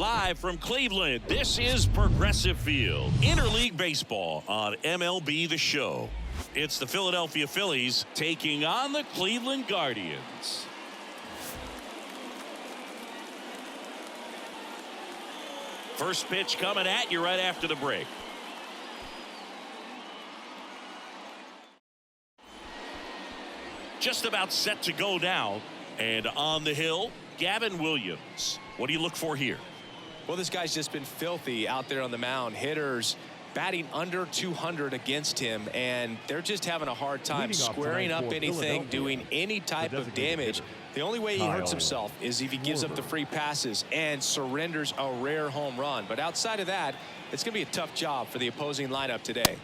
Live from Cleveland, this is Progressive Field, interleague baseball on MLB The Show. It's the Philadelphia Phillies taking on the Cleveland Guardians. First pitch coming at you right after the break. Just about set to go now. And on the hill, Gavin Williams. What do you look for here? Well, this guy's just been filthy out there on the mound. Hitters batting under 200 against him, and they're just having a hard time squaring up anything, doing any type of damage. The only way he hurts himself is if he gives up the free passes and surrenders a rare home run. But outside of that, it's going to be a tough job for the opposing lineup today.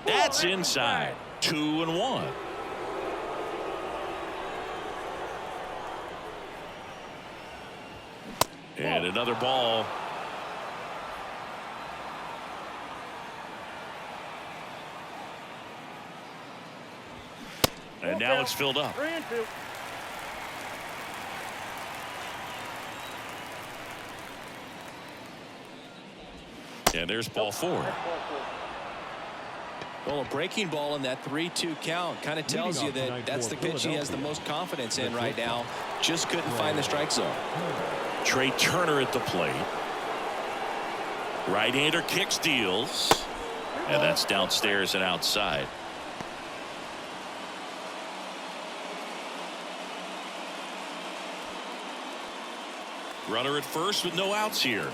That's inside. 2-1. And another ball. And now it's filled up. 3-2. And there's ball 4. Well, a breaking ball in that 3-2 count kind of tells you that that's the pitch he has the most confidence in right now. Just couldn't find the strike zone. Trey Turner at the plate. Right-hander kicks, deals. And that's downstairs and outside. Runner at first with no outs here.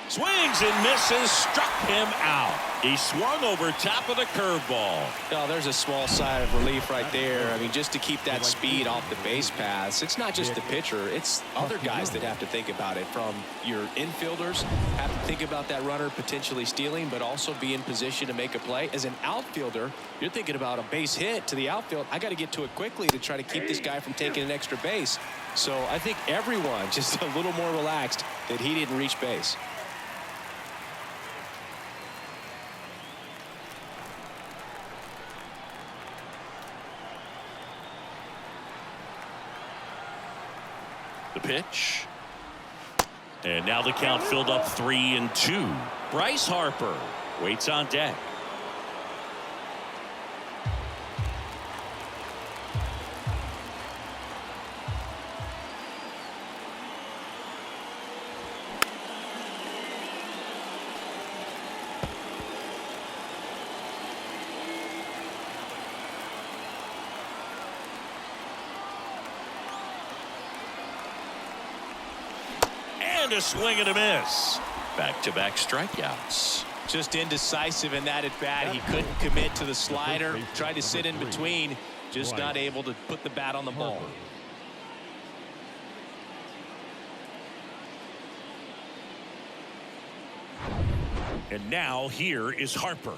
Swings and misses, struck him out. He swung over top of the curveball. Oh, there's a small sigh of relief right there. I mean, just to keep that speed off the base paths. It's not just the pitcher, it's other guys that have to think about it. From your infielders have to think about that runner potentially stealing, but also be in position to make a play. As an outfielder, you're thinking about a base hit to the outfield. I got to get to it quickly to try to keep this guy from taking an extra base. So I think everyone just a little more relaxed that he didn't reach base. The pitch. And now the count filled up 3-2. Bryce Harper waits on deck. And a swing and a miss. Back-to-back strikeouts. Just indecisive in that at bat. He couldn't commit to the slider. Tried to sit in between. Just not able to put the bat on the ball. And now here is Harper.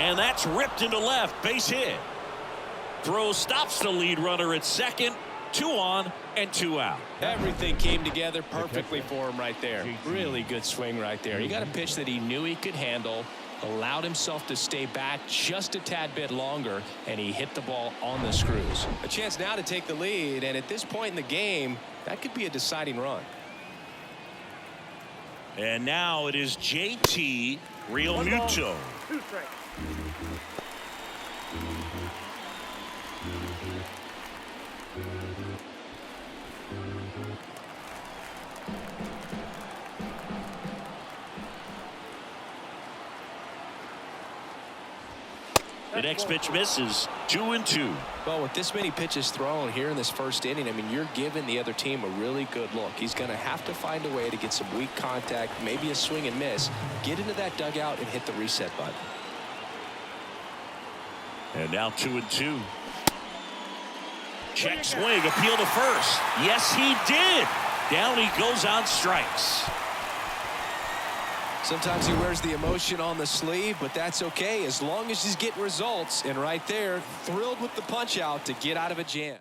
And that's ripped into left, base hit. Throw stops the lead runner at second. 2 on and 2 out. Everything came together perfectly for him right there. Really good swing right there. He got a pitch that he knew he could handle, allowed himself to stay back just a tad bit longer, and he hit the ball on the screws. A chance now to take the lead, and at this point in the game, that could be a deciding run. And now it is JT Realmuto. 2 strikes. The next pitch misses. 2-2. Well, with this many pitches thrown here in this first inning, I mean, you're giving the other team a really good look. He's going to have to find a way to get some weak contact, maybe a swing and miss, get into that dugout and hit the reset button. And now 2-2. Check swing, appeal to first. Yes, he did. Down he goes on strikes. Sometimes he wears the emotion on the sleeve, but that's okay as long as he's getting results. And right there, thrilled with the punch out to get out of a jam.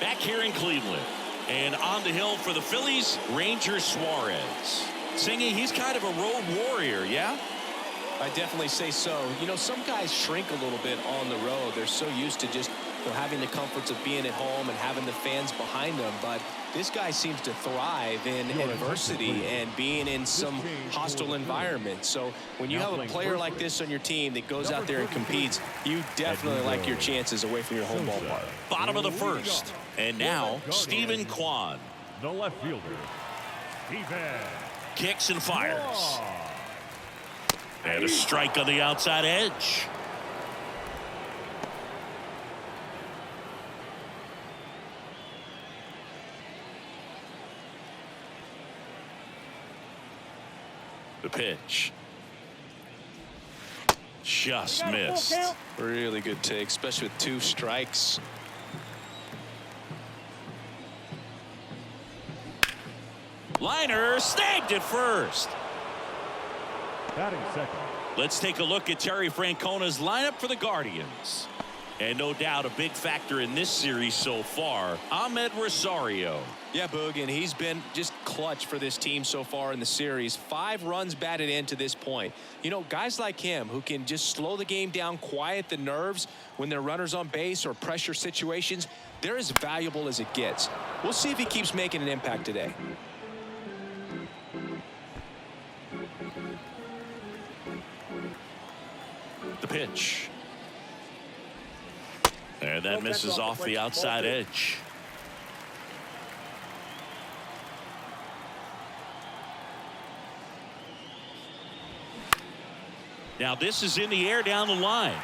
Back here in Cleveland. And on the hill for the Phillies, Ranger Suarez. Singing, he's kind of a road warrior, yeah? I definitely say so. You know, some guys shrink a little bit on the road. They're so used to just having the comforts of being at home and having the fans behind them. But this guy seems to thrive in adversity and being in some hostile environment. So when you have a player like this on your team that goes out there and competes, you definitely like your chances away from your home ballpark. Bottom of the first. And now, Stephen Kwan. The left fielder, Stephen. Kicks and fires. And a strike on the outside edge. The pitch. Just missed. Really good take, especially with 2 strikes. Liner snagged it first. Batting second. Let's take a look at Terry Francona's lineup for the Guardians. And no doubt a big factor in this series so far, Ahmed Rosario. Yeah, Boog, and he's been just clutch for this team so far in the series. 5 runs batted in to this point. You know, guys like him who can just slow the game down, quiet the nerves when they're runners on base or pressure situations, they're as valuable as it gets. We'll see if he keeps making an impact today. The pitch. And that misses off the outside edge. Now this is in the air down the line.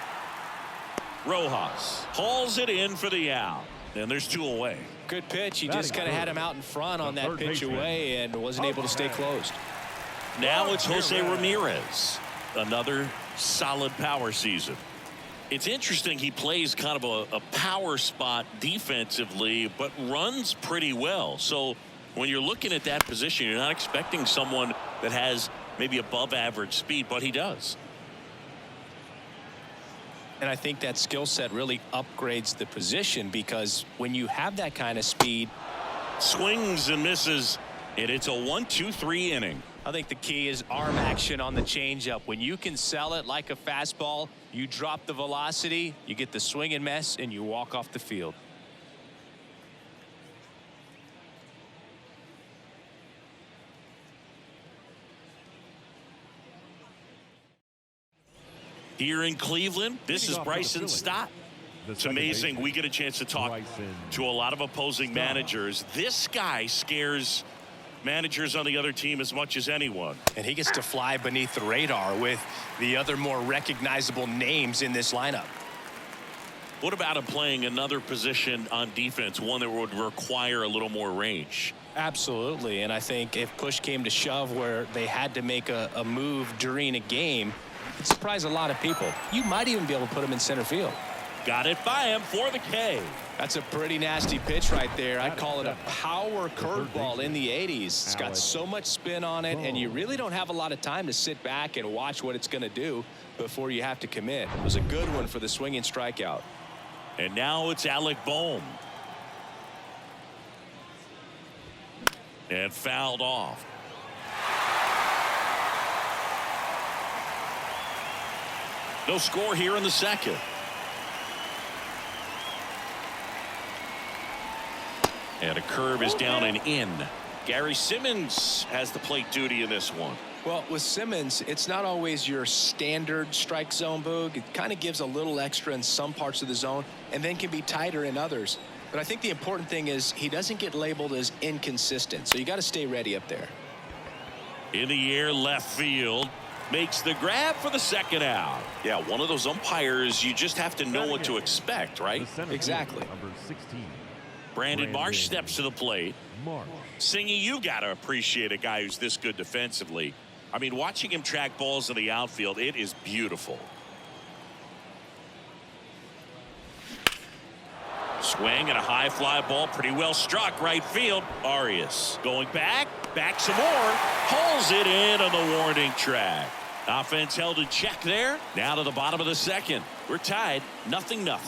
Rojas hauls it in for the out. And there's 2 away. Good pitch. He just kind of had him out in front on that pitch away and wasn't able to stay closed. Now it's Jose Ramirez. Another solid power season. It's interesting he plays kind of a power spot defensively, but runs pretty well. So when you're looking at that position, you're not expecting someone that has maybe above average speed, but he does. And I think that skill set really upgrades the position because when you have that kind of speed. Swings and misses, and it's a 1-2-3 inning. I think the key is arm action on the changeup. When you can sell it like a fastball, you drop the velocity, you get the swing and miss, and you walk off the field. Here in Cleveland, this is Bryson Stott. It's amazing we get a chance to talk to a lot of opposing managers. This guy scares managers on the other team as much as anyone. And he gets to fly beneath the radar with the other more recognizable names in this lineup. What about him playing another position on defense, one that would require a little more range? Absolutely. And I think if push came to shove where they had to make a move during a game, it'd surprise a lot of people. You might even be able to put him in center field. Got it by him for the K. That's a pretty nasty pitch right there. I'd call it a power curveball in the 80s. It's got so much spin on it, and you really don't have a lot of time to sit back and watch what it's going to do before you have to commit. It was a good one for the swinging strikeout. And now it's Alec Bohm. And fouled off. No score here in the second. And a curve is down and in. Gary Simmons has the plate duty in this one. Well, with Simmons, it's not always your standard strike zone, Boog. It kind of gives a little extra in some parts of the zone and then can be tighter in others. But I think the important thing is he doesn't get labeled as inconsistent. So you got to stay ready up there. In the air left field. makes the grab for the second out. Yeah, one of those umpires you just have to know what to expect, right? Exactly. Number 16. Brandon Marsh steps to the plate. Marsh. Singy, you got to appreciate a guy who's this good defensively. I mean, watching him track balls in the outfield, it is beautiful. Swing and a high fly ball, pretty well struck right field. Arias going back some more, hauls it in on the warning track. Offense held in check there. Now to the bottom of the second. We're tied, 0-0.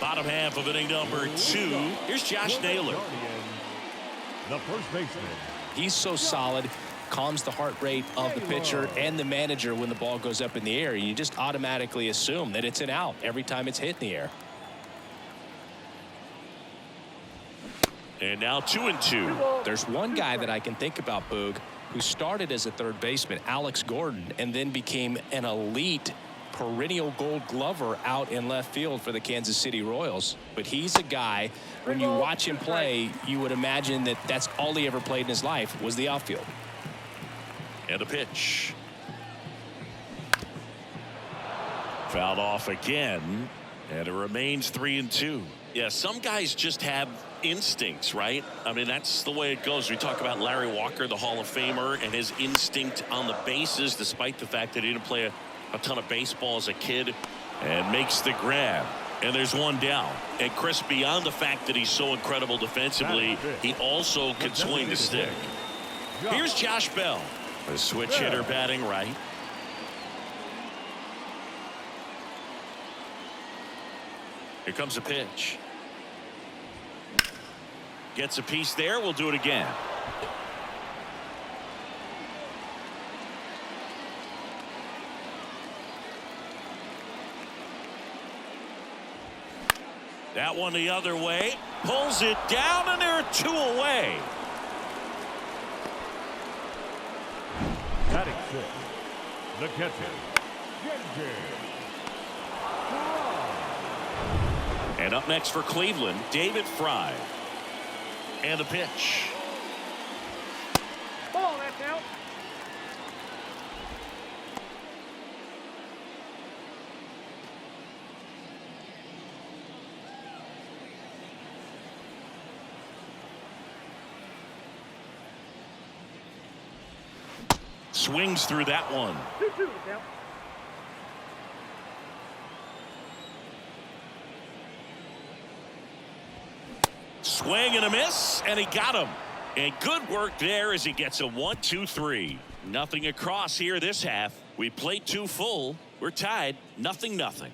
Bottom half of inning number 2. Here's Josh Naylor. The first baseman. He's so solid, calms the heart rate of the pitcher and the manager when the ball goes up in the air. You just automatically assume that it's an out every time it's hit in the air. And now 2-2. There's one guy that I can think about, Boog, who started as a third baseman, Alex Gordon, and then became an elite perennial gold glover out in left field for the Kansas City Royals. But he's a guy, when you watch him play, you would imagine that that's all he ever played in his life was the outfield. And a pitch. Fouled off again, and it remains 3-2. Yeah, some guys just have instincts, right? I mean, that's the way it goes. We talk about Larry Walker, the Hall of Famer, and his instinct on the bases, despite the fact that he didn't play a ton of baseball as a kid, and makes the grab. And there's one down. And Chris, beyond the fact that he's so incredible defensively, he also can swing the stick. Here's Josh Bell, a switch hitter batting right. Here comes a pitch. Gets a piece there. We'll do it again. That one the other way. Pulls it down, and there are 2 away. Batting 6. The catcher. JJ. And up next for Cleveland, David Fry. And the pitch. Ball, that's out. Swings through that one. 2-2 is out. Swing and a miss, and he got him. And good work there as he gets a 1-2-3. Nothing across here this half. We played 2 full. We're tied, 0-0.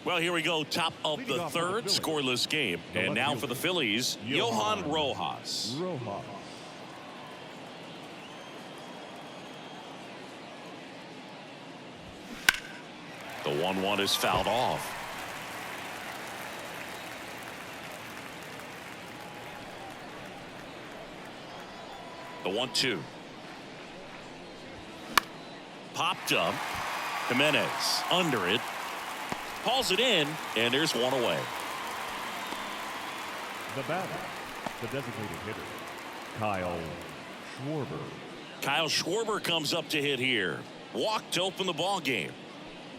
Well, here we go, top of the third, scoreless game. And now for the Phillies, Johan Rojas. The 1-1 is fouled off. The 1-2. Popped up. Jimenez under it. Hauls it in, and there's one away. The batter. The designated hitter. Kyle Schwarber. Kyle Schwarber comes up to hit here. Walk to open the ball game.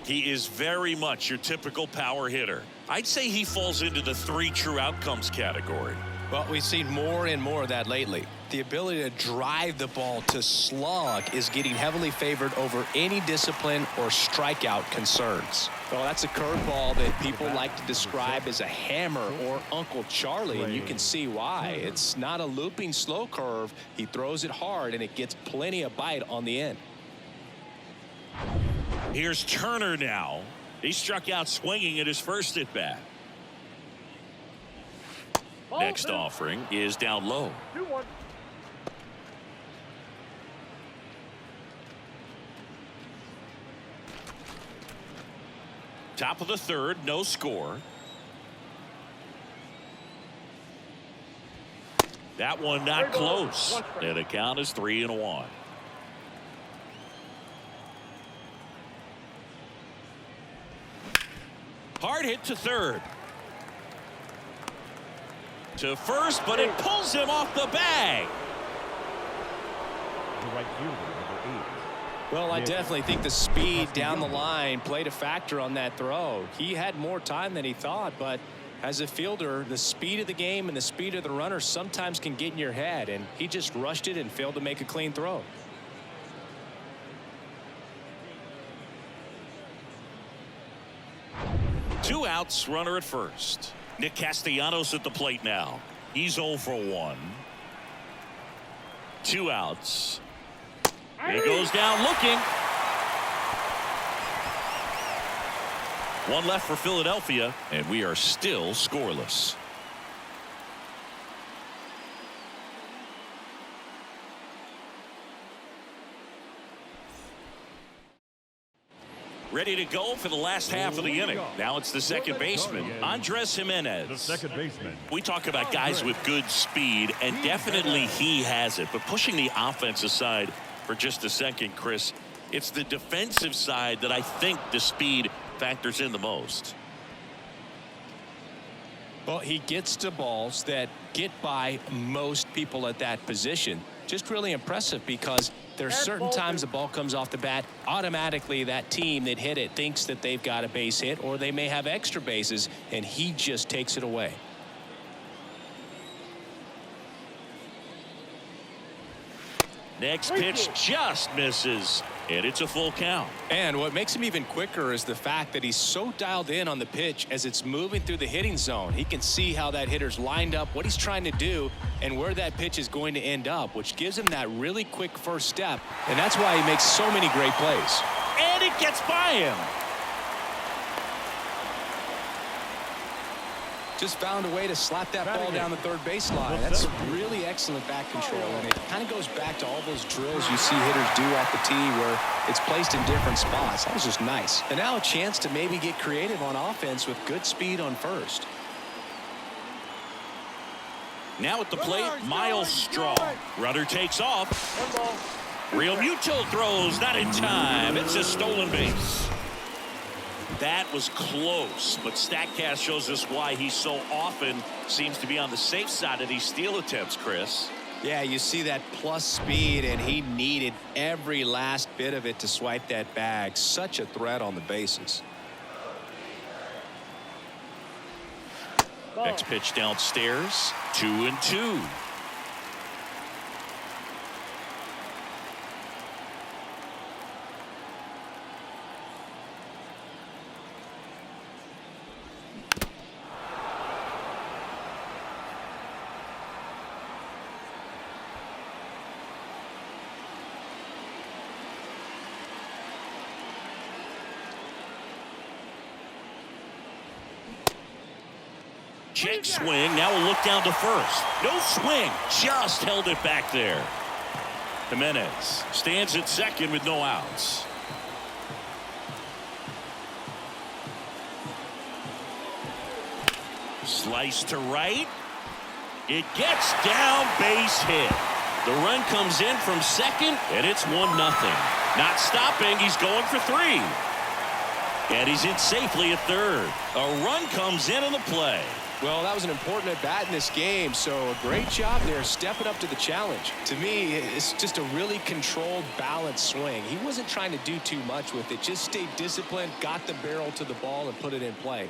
He is very much your typical power hitter. I'd say he falls into the 3 true outcomes category. Well, we've seen more and more of that lately. The ability to drive the ball to slug is getting heavily favored over any discipline or strikeout concerns. Well, that's a curveball that people like to describe as a hammer or Uncle Charlie, and you can see why. It's not a looping slow curve. He throws it hard, and it gets plenty of bite on the end. Here's Turner now. He struck out swinging at his first at bat. Next offering is down low. 2-1. Top of the third, no score. That one not close. And the count is 3-1. Hard hit to third. To first, but it pulls him off the bag. The right fielder, number 8. Well, I definitely think the speed down the line played a factor on that throw. He had more time than he thought, but as a fielder, the speed of the game and the speed of the runner sometimes can get in your head, and he just rushed it and failed to make a clean throw. Two outs, runner at first. Nick Castellanos at the plate now. He's 0 for 1. 2 outs. He goes down looking. 1 left for Philadelphia, and we are still scoreless. Ready to go for the last half of the inning. Now it's the second baseman, Andres Jimenez. The second baseman. We talk about guys with good speed, and definitely he has it. But pushing the offense aside for just a second, Chris, it's the defensive side that I think the speed factors in the most. Well, he gets to balls that get by most people at that position. Just really impressive because there's certain times the ball comes off the bat, automatically that team that hit it thinks that they've got a base hit, or they may have extra bases, and he just takes it away. Next pitch just misses, and it's a full count. And what makes him even quicker is the fact that he's so dialed in on the pitch as it's moving through the hitting zone. He can see how that hitter's lined up, what he's trying to do, and where that pitch is going to end up, which gives him that really quick first step. And that's why he makes so many great plays. And it gets by him. Just found a way to slap that ball down the third baseline. That's really excellent back control, and it kind of goes back to all those drills you see hitters do off the tee where it's placed in different spots. That was just nice. And now a chance to maybe get creative on offense with good speed on first. Now at the plate, Miles Straw. Runner takes off. Real Muto throws, not in time. It's a stolen base. That was close, but StatCast shows us why he so often seems to be on the safe side of these steal attempts, Chris. Yeah, you see that plus speed, and he needed every last bit of it to swipe that bag. Such a threat on the bases. Next pitch downstairs, 2-2. Check swing. Now we'll look down to first. No swing. Just held it back there. Jimenez stands at second with no outs. Slice to right. It gets down, base hit. The run comes in from second, and it's 1-0. Not stopping. He's going for 3. And he's in safely at third. A run comes in on the play. Well, that was an important at-bat in this game, so a great job there stepping up to the challenge. To me, it's just a really controlled, balanced swing. He wasn't trying to do too much with it. Just stayed disciplined, got the barrel to the ball, and put it in play.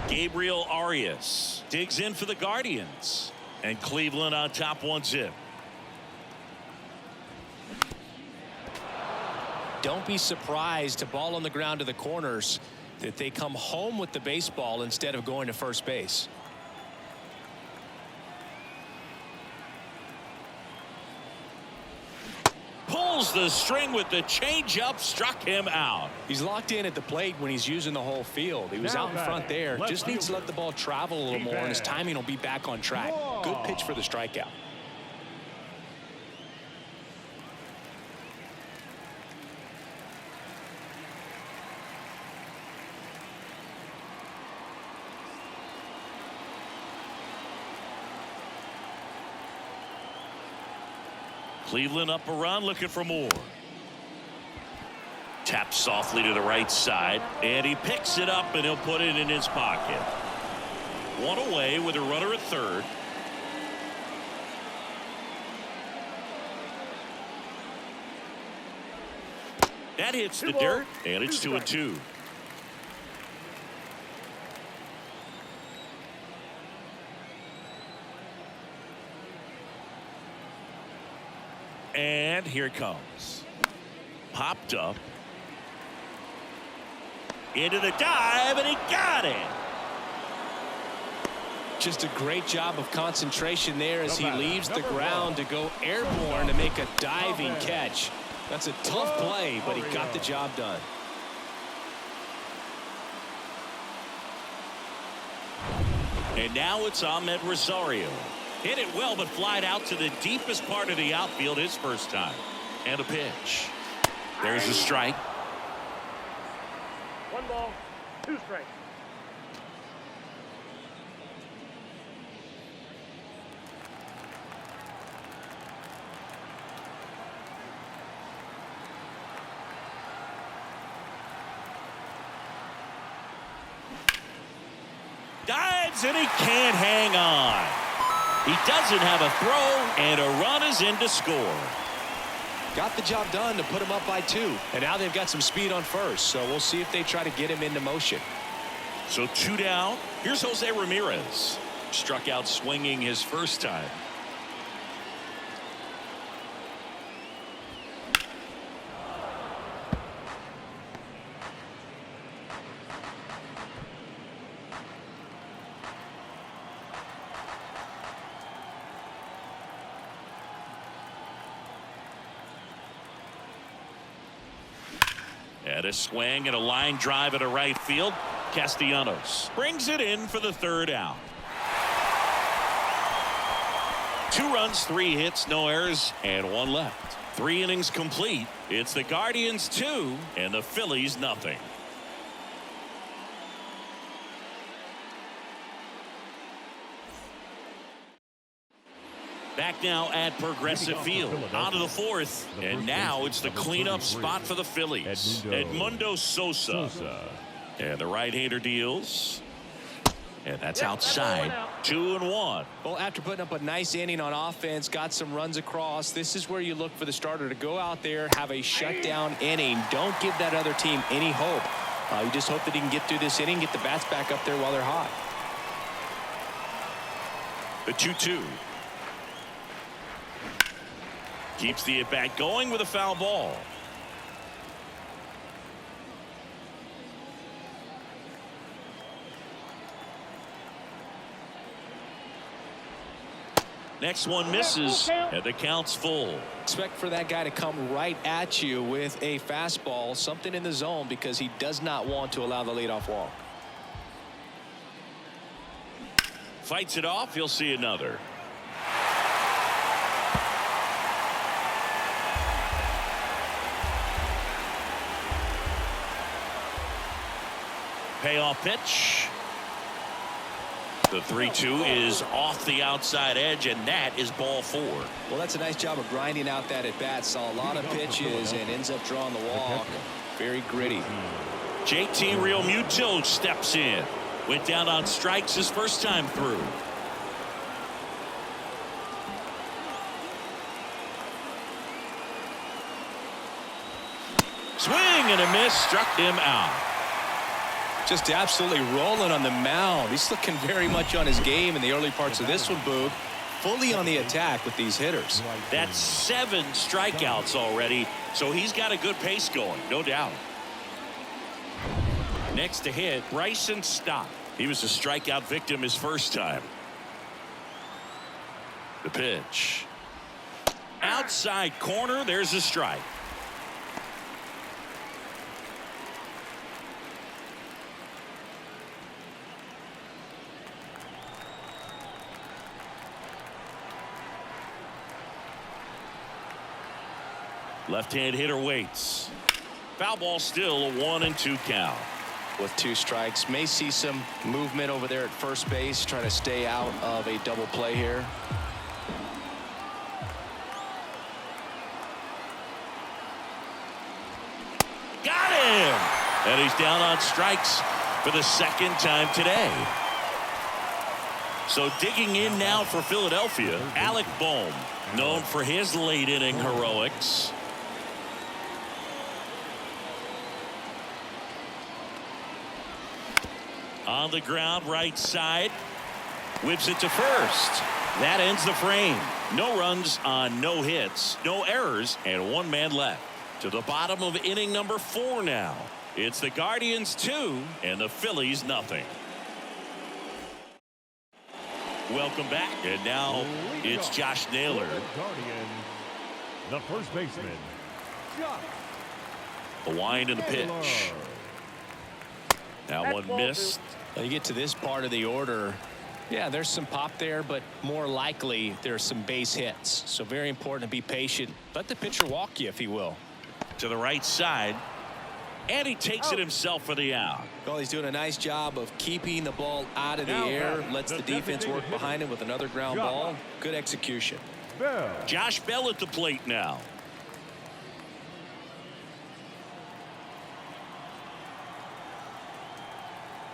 Gabriel Arias digs in for the Guardians. And Cleveland on top 1-0. Don't be surprised, a ball on the ground to the corners, that they come home with the baseball instead of going to first base. Pulls the string with the changeup, struck him out. He's locked in at the plate when he's using the whole field. He was out in front there. Just needs to let the ball travel a little more, and his timing will be back on track. Good pitch for the strikeout. Cleveland up a run, looking for more. Taps softly to the right side, and he picks it up, and he'll put it in his pocket. One away with a runner at third. That hits the dirt, and it's 2-2. And here it comes. Popped up. Into the dive, and he got it. Just a great job of concentration there as he leaves the ground to go airborne to make a diving catch. That's a tough play, but he got the job done. And now it's Ahmed Rosario. Hit it well, but flied out to the deepest part of the outfield his first time. And a pitch. There's a strike. 1 ball, 2 strikes. Dives, and he can't hang on. He doesn't have a throw, and a run is in to score. Got the job done to put him up by 2. And now they've got some speed on first, so we'll see if they try to get him into motion. So 2 down. Here's Jose Ramirez. Struck out swinging his first time. And a swing and a line drive at a right field. Castellanos brings it in for the 3rd out. 2 runs, 3 hits, no errors, and 1 left. 3 innings complete. It's the Guardians 2 and the Phillies nothing. Back now at Progressive Field. On to the 4th. And now it's the cleanup spot for the Phillies. Edmundo Sosa. And the right-hander deals. And that's outside. 2-1. Well, after putting up a nice inning on offense, got some runs across, this is where you look for the starter to go out there, have a shutdown inning. Don't give that other team any hope. You just hope that he can get through this inning, get the bats back up there while they're hot. The 2-2. Keeps the at-bat going with a foul ball. Next one misses, and the count's full. Expect for that guy to come right at you with a fastball, something in the zone, because he does not want to allow the leadoff walk. Fights it off. He'll see another. Payoff pitch. The 3-2 is off the outside edge, and that is ball 4. Well, that's a nice job of grinding out that at bat. Saw a lot of pitches and ends up drawing the walk. Very gritty. JT Realmuto steps in. Went down on strikes his first time through. Swing and a miss, struck him out. Just absolutely rolling on the mound. He's looking very much on his game in the early parts of this one, Boog. Fully on the attack with these hitters. That's 7 strikeouts already, so he's got a good pace going, no doubt. Next to hit, Bryson Stott. He was a strikeout victim his first time. The pitch. Outside corner, there's a strike. Left-hand hitter waits. Foul ball, still a 1-2 count. With 2 strikes, may see some movement over there at first base, trying to stay out of a double play here. And he's down on strikes for the second time today. So digging in now for Philadelphia, Alec Bohm, known for his late inning heroics. On the ground, right side. Whips it to first. That ends the frame. No runs on no hits, no errors, and one man left. To the bottom of inning number 4 now. It's the Guardians 2 and the Phillies nothing. Welcome back, and now it's Josh Naylor. The first baseman, The wind and the pitch. That one missed. When you get to this part of the order, yeah, there's some pop there, but more likely there's some base hits. So very important to be patient. Let the pitcher walk you, if he will. To the right side, and he takes it himself for the out. Well, he's doing a nice job of keeping the ball out of the air. Lets the defense work behind him with another ground ball. Good execution. Josh Bell at the plate now.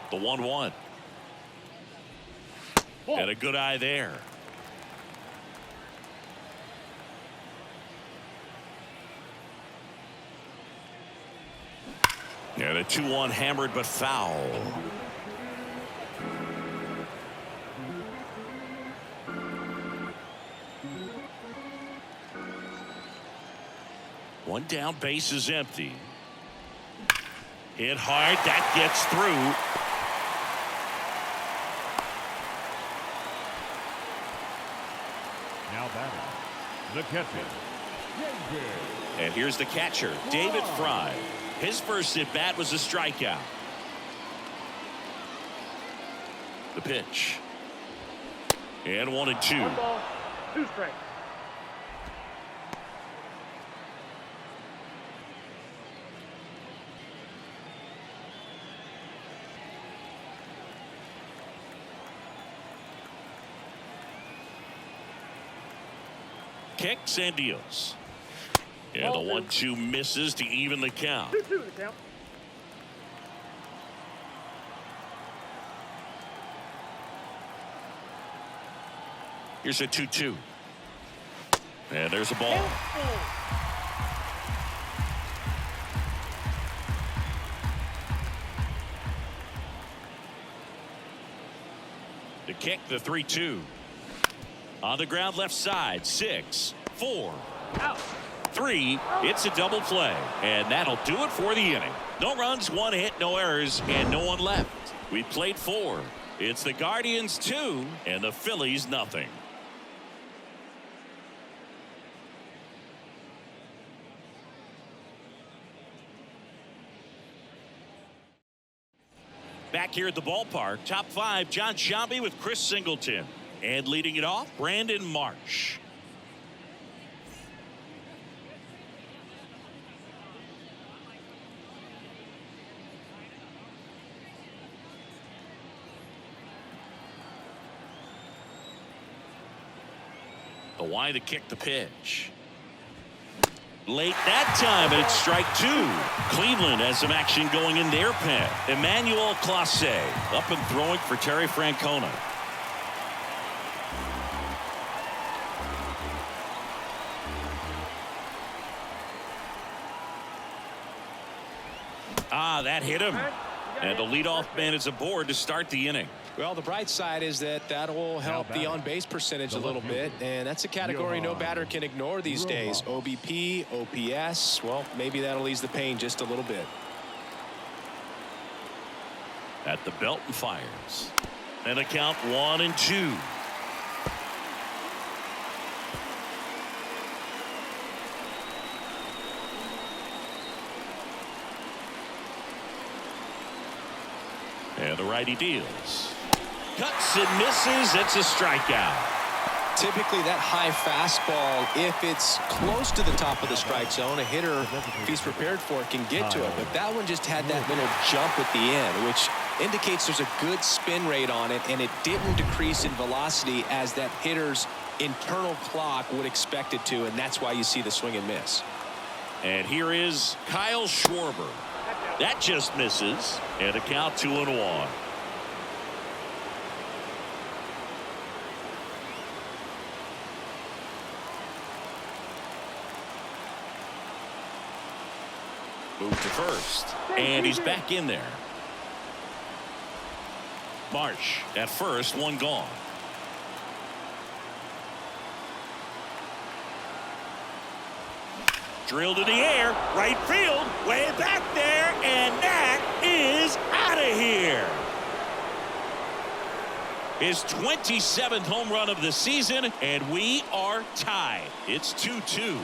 The 1-1. And a good eye there. And a 2-1 hammered but foul. One down, base is empty. Hit hard, that gets through. now batting, the catcher. And here's the catcher, David Fry. His first at bat was a strikeout. The pitch. And 1-2. 1 ball, 2 strikes. Kicks and deals. And the 1-2 misses to even the count. 2-2 the count. Here's a 2-2. And there's a ball. The kick, the 3-2. On the ground left side, 6, 4, Out. 3. It's a double play, and that'll do it for the inning. No runs, 1 hit, no errors, and no one left. We played 4. It's the Guardians 2 and the Phillies nothing. Back here at the ballpark, top 5, John Sciambi with Chris Singleton. And leading it off, Brandon Marsh. The wind to kick the pitch. Late that time, and it's strike 2. Cleveland has some action going in their pen. Emmanuel Clase up and throwing for Terry Francona. That hit him. And the leadoff man is aboard to start the inning. Well, the bright side is that that will help the on-base percentage a little bit, and that's a category no batter can ignore these days. OBP, OPS, well, maybe that'll ease the pain just a little bit. At the belt and fires. And a count 1-2. And the righty deals. Cuts and misses. It's a strikeout. Typically that high fastball, if it's close to the top of the strike zone, a hitter, if he's prepared for it, can get to it. But that one just had that little jump at the end, which indicates there's a good spin rate on it, and it didn't decrease in velocity as that hitter's internal clock would expect it to, and that's why you see the swing and miss. And here is Kyle Schwarber. That just misses. And a count 2-1. Move to first. And he's back in there. Marsh at first, one gone. Drilled in the air, right field, way back there, and that is out of here. His 27th home run of the season, and we are tied. It's 2-2.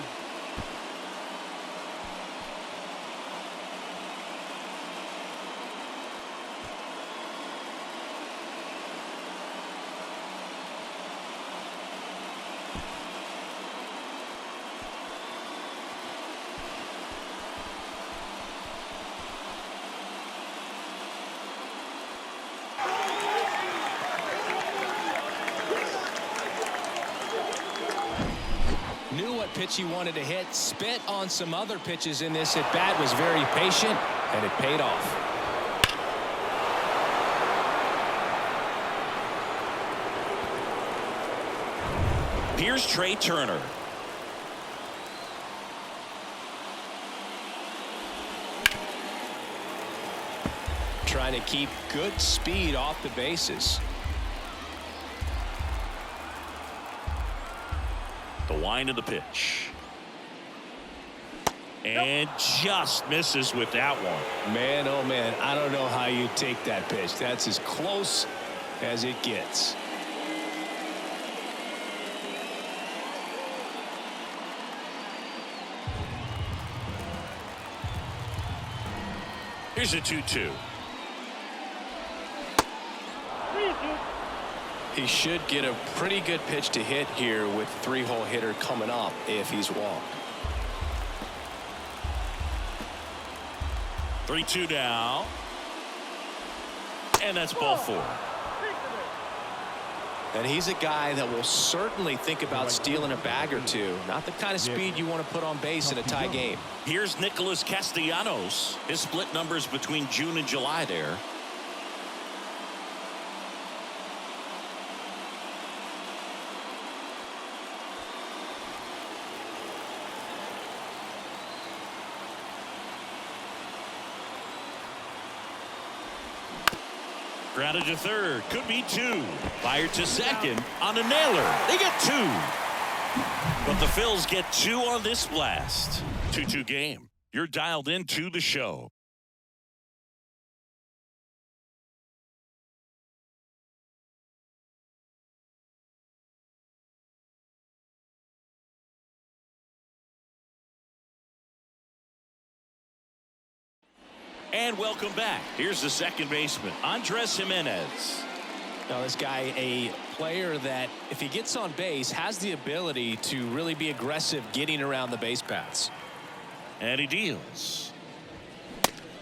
Knew what pitch he wanted to hit, spit on some other pitches in this at bat, was very patient, and it paid off. Here's Trey Turner. Trying to keep good speed off the bases. The wind of the pitch. And just misses with that one. Man, oh man, I don't know how you take that pitch. That's as close as it gets. Here's a 2-2. He should get a pretty good pitch to hit here with three-hole hitter coming up if he's walked. 3-2 now. And that's ball four. And he's a guy that will certainly think about stealing a bag or two. Not the kind of speed you want to put on base in a tie game. Here's Nicholas Castellanos. His split numbers between June and July there. Grounded to third. Could be two. Fired to second on a nailer. They get two. But the Phils get two on this blast. 2-2 game. You're dialed into the show. And welcome back. Here's the second baseman, Andres Jimenez. Now this guy, a player that if he gets on base has the ability to really be aggressive getting around the base paths. And he deals.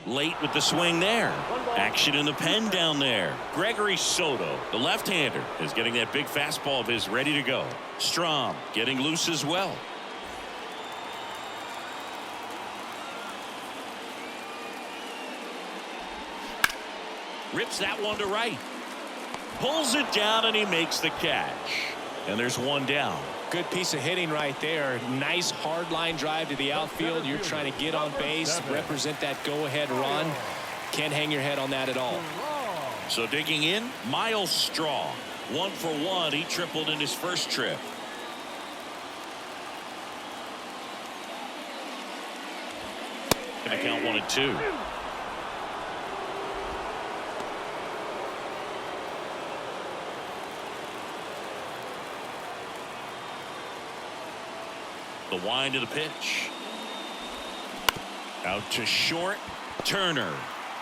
Late with the swing there. Action in the pen down there. Gregory Soto, the left-hander, is getting that big fastball of his ready to go. Strom getting loose as well. Rips that one to right. Pulls it down and he makes the catch. And there's one down. Good piece of hitting right there. Nice hard line drive to the outfield. You're trying to get on base, represent that go-ahead run. Can't hang your head on that at all. So digging in, Miles Straw. 1 for 1. He tripled in his first trip. Gonna count 1-2. The wind of the pitch. Out to short. Turner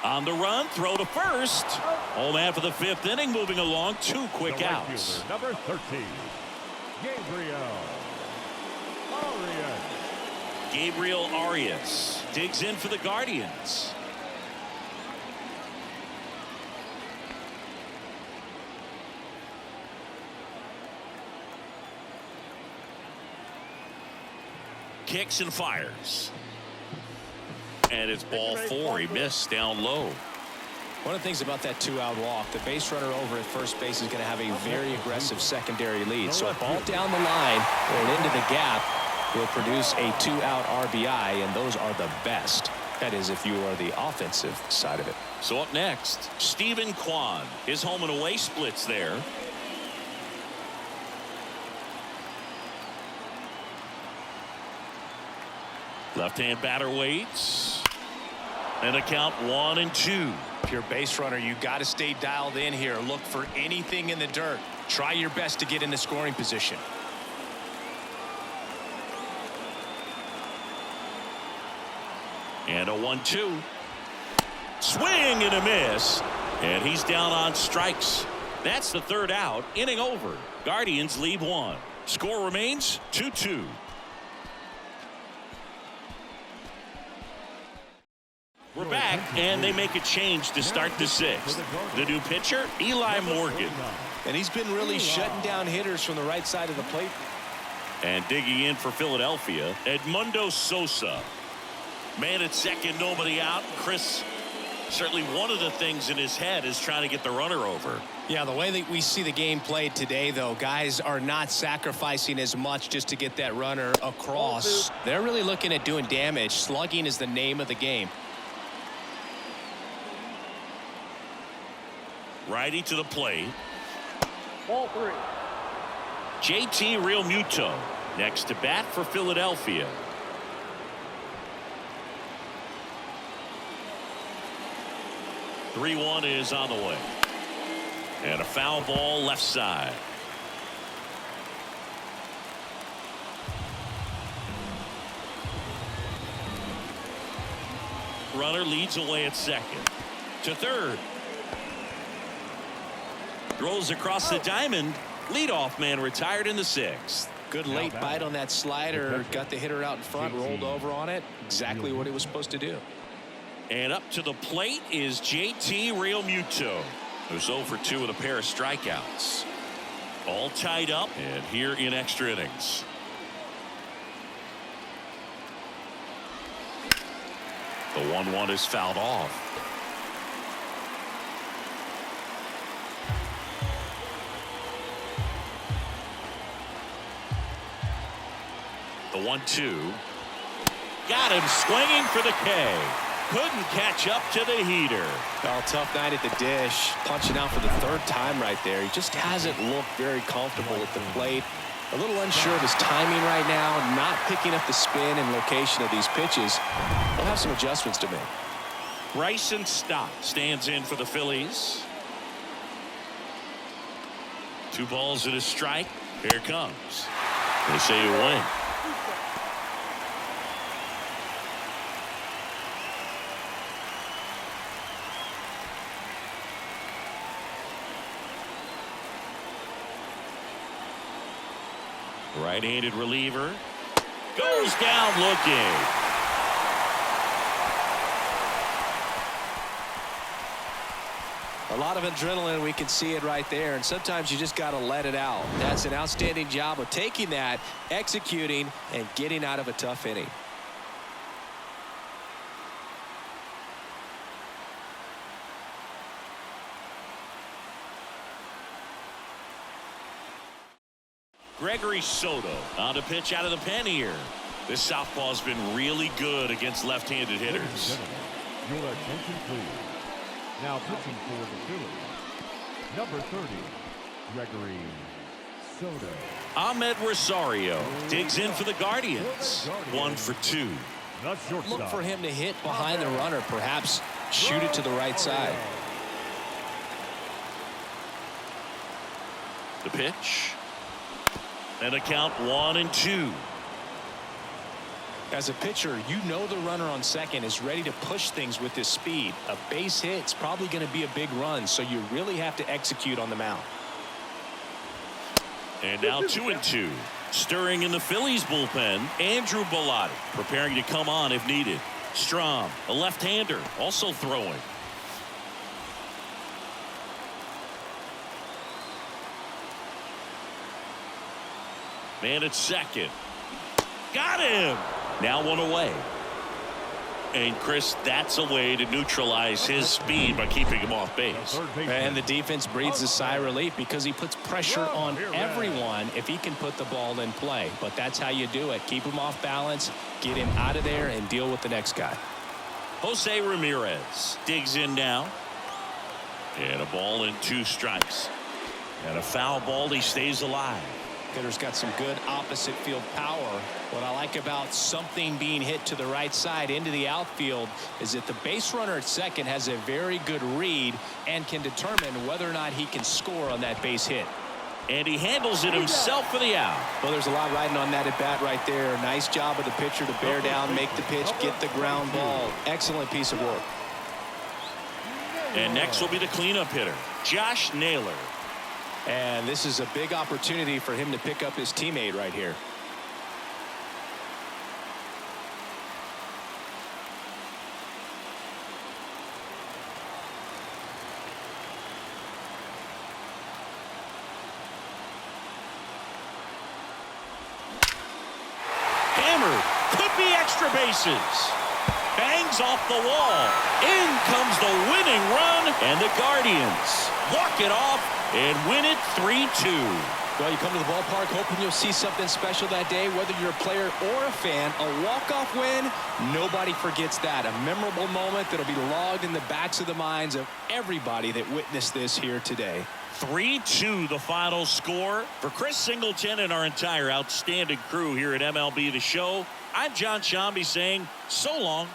on the run. Throw to first. Home after the fifth inning. Moving along. 2 quick outs. Number 13, Gabriel Arias digs in for the Guardians. Kicks and fires. And it's ball 4. He missed down low. One of the things about that 2-out walk, the base runner over at first base is going to have a very aggressive secondary lead. So a ball down the line or into the gap will produce a 2-out RBI, and those are the best. That is, if you are the offensive side of it. So up next, Stephen Kwan. His home and away splits there. Left-hand batter waits. And a count 1-2. If you're a base runner, you got to stay dialed in here. Look for anything in the dirt. Try your best to get in the scoring position. And a 1-2. Swing and a miss. And he's down on strikes. That's the 3rd out. Inning over. Guardians lead 1. Score remains 2-2. We're back, and they make a change to start the 6th. The new pitcher, Eli Morgan. And he's been really shutting down hitters from the right side of the plate. And digging in for Philadelphia, Edmundo Sosa. Man at second, nobody out. Chris, certainly one of the things in his head is trying to get the runner over. Yeah, the way that we see the game played today, though, guys are not sacrificing as much just to get that runner across. They're really looking at doing damage. Slugging is the name of the game. Righty to the plate. Ball 3. JT Realmuto next to bat for Philadelphia. (3-1) is on the way. And a foul ball left side. Runner leads away at second. To third. Throws across the diamond. Leadoff man retired in the 6th. Good late bite on that slider. Got the hitter out in front, rolled over on it. Exactly what he was supposed to do. And up to the plate is JT Realmuto, who's 0 for 2 with a pair of strikeouts. All tied up and here in extra innings. The 1-1 is fouled off. The 1-2. Got him swinging for the K. Couldn't catch up to the heater. Well, tough night at the dish. Punching out for the 3rd time right there. He just hasn't looked very comfortable at the plate. A little unsure of his timing right now. Not picking up the spin and location of these pitches. He'll have some adjustments to make. Bryson Stott stands in for the Phillies. 2 balls and a strike. Here it comes. They say you win. Right-handed reliever goes down looking. A lot of adrenaline. We can see it right there, and sometimes you just got to let it out. That's an outstanding job of taking that, executing, and getting out of a tough inning. Gregory Soto on to pitch out of the pen here. This southpaw's been really good against left-handed hitters. Your attention, please. Now pitching for the Phillies, number 30, Gregory Soto. Ahmed Rosario digs in for the Guardians. 1 for 2. Look for him to hit behind the runner, perhaps shoot it to the right side. The pitch. And a count 1-2. As a pitcher, you know the runner on second is ready to push things with his speed. A base hit's probably going to be a big run, so you really have to execute on the mound. And now 2-2. Stirring in the Phillies bullpen, Andrew Bellotti preparing to come on if needed. Strom, a left-hander, also throwing. Man at second. Got him. Now 1 away. And Chris, that's a way to neutralize his speed by keeping him off base. And the defense breathes a sigh of relief because he puts pressure on everyone if he can put the ball in play. But that's how you do it. Keep him off balance, get him out of there, and deal with the next guy. Jose Ramirez digs in now. And a ball and 2 strikes. And a foul ball. He stays alive. Hitter's got some good opposite field power. What I like about something being hit to the right side into the outfield is that the base runner at second has a very good read and can determine whether or not he can score on that base hit. And he handles it himself for the out. Well, there's a lot riding on that at bat right there. Nice job of the pitcher to bear down, make the pitch, get the ground ball. Excellent piece of work. And next will be the cleanup hitter, Josh Naylor. And this is a big opportunity for him to pick up his teammate right here. Hammered. Could be extra bases. Bangs off the wall. In comes the winning run. And the Guardians walk it off and win it 3-2. Well, you come to the ballpark hoping you'll see something special that day, whether you're a player or a fan. A walk-off win, nobody forgets that. A memorable moment that'll be logged in the backs of the minds of everybody that witnessed this here today. 3-2 the final score. For Chris Singleton and our entire outstanding crew here at MLB The Show, I'm John Shambi saying so long.